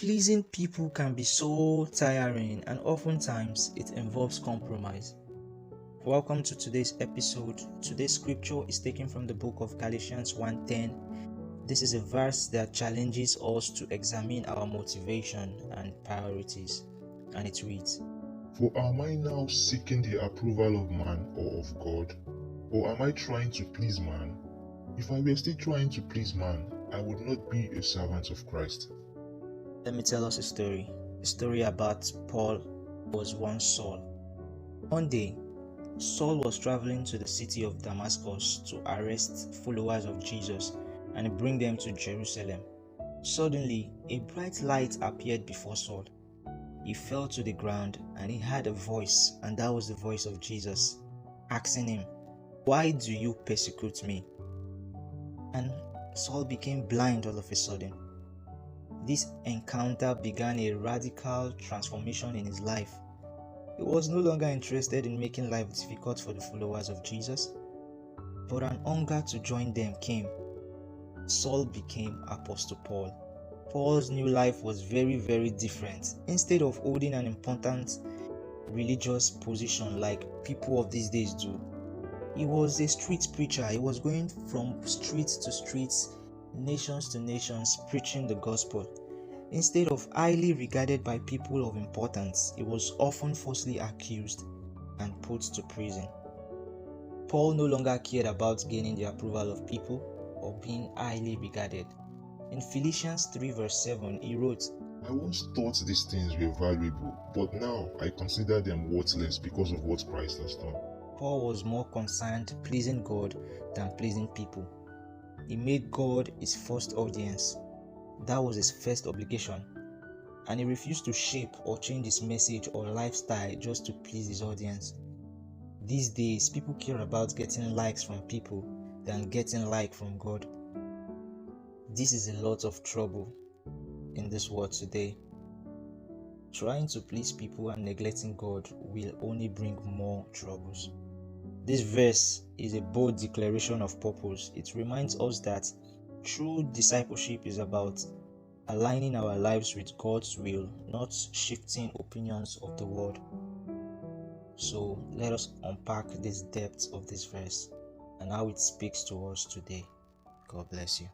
Pleasing people can be so tiring, and oftentimes it involves compromise. Welcome to today's episode. Today's scripture is taken from the book of Galatians 1:10. This is a verse that challenges us to examine our motivation and priorities, and it reads, For am I now seeking the approval of man or of God? Or am I trying to please man? If I were still trying to please man, I would not be a servant of Christ. Let me tell us a story. A story about Paul was once Saul. One day, Saul was traveling to the city of Damascus to arrest followers of Jesus and bring them to Jerusalem. Suddenly, a bright light appeared before Saul. He fell to the ground and he heard a voice, and that was the voice of Jesus, asking him, "Why do you persecute me?" And Saul became blind all of a sudden. This encounter began a radical transformation in his life. He was no longer interested in making life difficult for the followers of Jesus, but an hunger to join them came. Saul became Apostle Paul. Paul's new life was very different. Instead of holding an important religious position like people of these days do, he was a street preacher. He was going from street to street, nations to nations, preaching the gospel. Instead of highly regarded by people of importance, he was often falsely accused and put to prison. Paul no longer cared about gaining the approval of people or being highly regarded. In Philippians 3 verse 7, he wrote, I once thought these things were valuable, but now I consider them worthless because of what Christ has done. Paul was more concerned pleasing God than pleasing people. He made God his first audience. That was his first obligation. And he refused to shape or change his message or lifestyle just to please his audience. These days, people care about getting likes from people than getting like from God. This is a lot of trouble in this world today. Trying to please people and neglecting God will only bring more troubles. This verse is a bold declaration of purpose. It reminds us that true discipleship is about aligning our lives with God's will, not shifting opinions of the world. So let us unpack this depth of this verse and how it speaks to us today. God bless you.